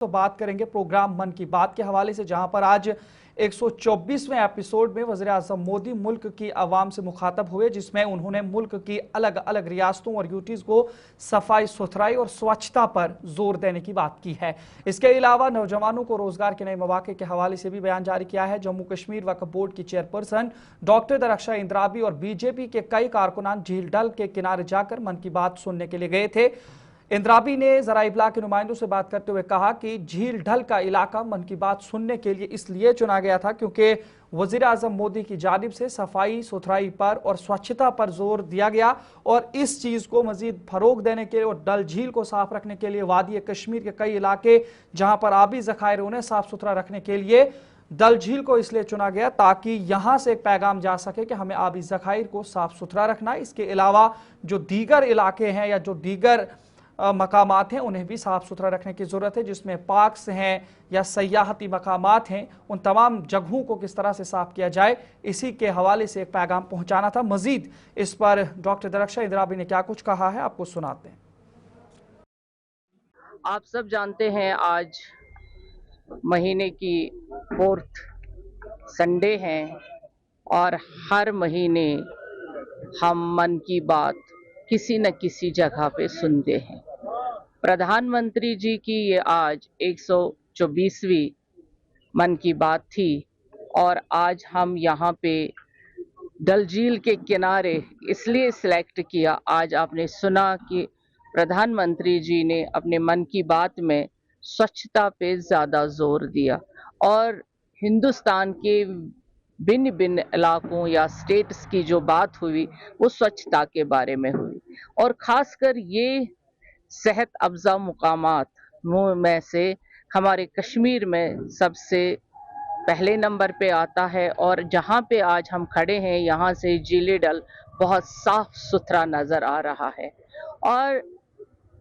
तो बात करेंगे प्रोग्राम मन की बात के हवाले से, जहां पर आज 124वें एपिसोड में वज़ीर-ए-आज़म मोदी मुल्क की आवाम से मुखातब हुए, जिसमें उन्होंने मुल्क की अलग अलग रियासतों और यूटीज़ को सफाई सुथराई और स्वच्छता पर जोर देने की बात की है। इसके अलावा नौजवानों को रोजगार के नए मौके के हवाले से भी बयान जारी किया है। जम्मू कश्मीर वक्फ बोर्ड की चेयरपर्सन डॉक्टर दरख्शां इंद्राबी और बीजेपी के कई कारकुनान झील डल के किनारे जाकर मन की बात सुनने के लिए गए थे। इंद्राबी ने ज़रा इब्लाग के नुमाइंदों से बात करते हुए कहा कि झील ढल का इलाका मन की बात सुनने के लिए इसलिए चुना गया था क्योंकि वज़ीर-ए-आज़म मोदी की जानिब से सफाई सुथराई पर और स्वच्छता पर जोर दिया गया और इस चीज़ को मजीद फरोग देने के लिए और डल झील को साफ रखने के लिए वादी कश्मीर के कई इलाके जहां पर आबी ज़खायर उन्हें साफ सुथरा रखने के लिए डल झील को इसलिए चुना गया ताकि यहां से एक पैगाम जा सके कि हमें आबी ज़खायर को साफ सुथरा रखना। इसके अलावा जो दीगर इलाके हैं या जो दीगर मकामात हैं उन्हें भी साफ सुथरा रखने की ज़रूरत है, जिसमें पार्क्स हैं या सयाहती मकामात हैं, उन तमाम जगहों को किस तरह से साफ किया जाए, इसी के हवाले से एक पैगाम पहुंचाना था। मजीद इस पर डॉक्टर दरख्शां इंद्राबी ने क्या कुछ कहा है, आपको सुनाते हैं। आप सब जानते हैं आज महीने की 4th संडे है और हर महीने हम मन की बात किसी न किसी जगह पे सुनते हैं। प्रधानमंत्री जी की ये आज 124वीं मन की बात थी और आज हम यहाँ पे डल झील के किनारे इसलिए सिलेक्ट किया। आज आपने सुना कि प्रधानमंत्री जी ने अपने मन की बात में स्वच्छता पे ज़्यादा जोर दिया और हिंदुस्तान के भिन्न भिन्न इलाकों या स्टेट्स की जो बात हुई वो स्वच्छता के बारे में हुई और ख़ासकर ये सेहत अफ़ज़ा मुकामात में से हमारे कश्मीर में सबसे पहले नंबर पे आता है और जहाँ पे आज हम खड़े हैं यहाँ से झील डल बहुत साफ सुथरा नज़र आ रहा है। और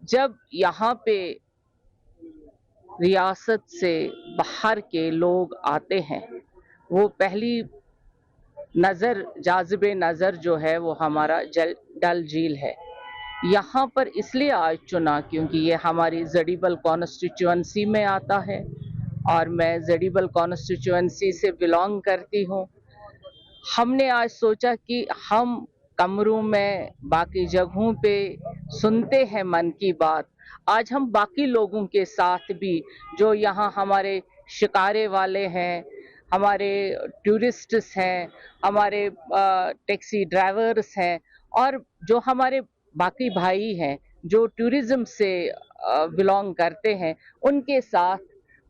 जब यहाँ पे रियासत से बाहर के लोग आते हैं वो पहली नज़र जाज़िबे नज़र जो है वो हमारा डल झील है। यहाँ पर इसलिए आज चुना क्योंकि ये हमारी जड़ीबल कॉन्स्टिट्यूएंसी में आता है और मैं जड़ीबल कॉन्स्टिट्यूएंसी से बिलोंग करती हूँ। हमने आज सोचा कि हम कमरों में बाकी जगहों पे सुनते हैं मन की बात, आज हम बाकी लोगों के साथ भी जो यहाँ हमारे शिकारे वाले हैं, हमारे टूरिस्ट्स हैं, हमारे टैक्सी ड्राइवर्स हैं और जो हमारे बाकी भाई हैं जो टूरिज्म से बिलोंग करते हैं, उनके साथ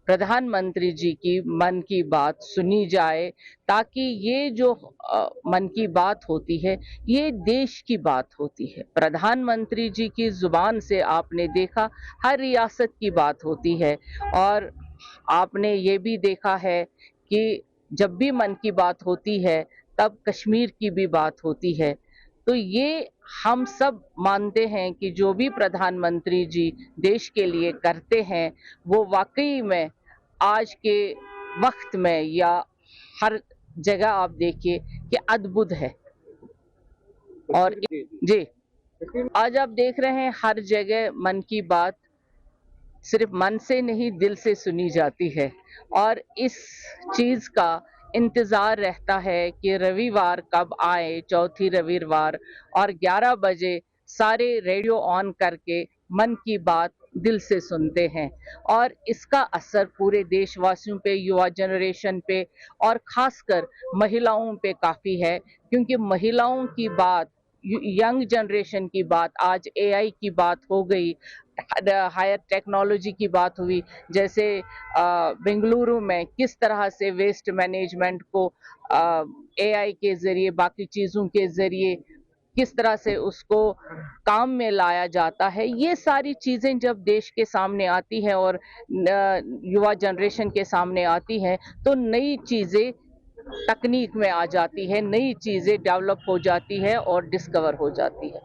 प्रधानमंत्री जी की मन की बात सुनी जाए ताकि ये जो मन की बात होती है ये देश की बात होती है। प्रधानमंत्री जी की जुबान से आपने देखा हर रियासत की बात होती है और आपने ये भी देखा है कि जब भी मन की बात होती है तब कश्मीर की भी बात होती है। तो ये हम सब मानते हैं कि जो भी प्रधानमंत्री जी देश के लिए करते हैं वो वाकई में आज के वक्त में या हर जगह आप देखिए कि अद्भुत है। और जी आज आप देख रहे हैं हर जगह मन की बात सिर्फ मन से नहीं दिल से सुनी जाती है और इस चीज का इंतजार रहता है कि रविवार कब आए, चौथी रविवार, और 11 बजे सारे रेडियो ऑन करके मन की बात दिल से सुनते हैं और इसका असर पूरे देशवासियों पे, युवा जनरेशन पे और खासकर महिलाओं पे काफी है क्योंकि महिलाओं की बात, यंग जनरेशन की बात, आज एआई की बात हो गई, हायर टेक्नोलॉजी की बात हुई, जैसे बेंगलुरु में किस तरह से वेस्ट मैनेजमेंट को एआई के जरिए, बाकी चीज़ों के जरिए किस तरह से उसको काम में लाया जाता है। ये सारी चीज़ें जब देश के सामने आती है और युवा जनरेशन के सामने आती हैं तो नई चीज़ें तकनीक में आ जाती है, नई चीज़ें डेवलप हो जाती है और डिस्कवर हो जाती है।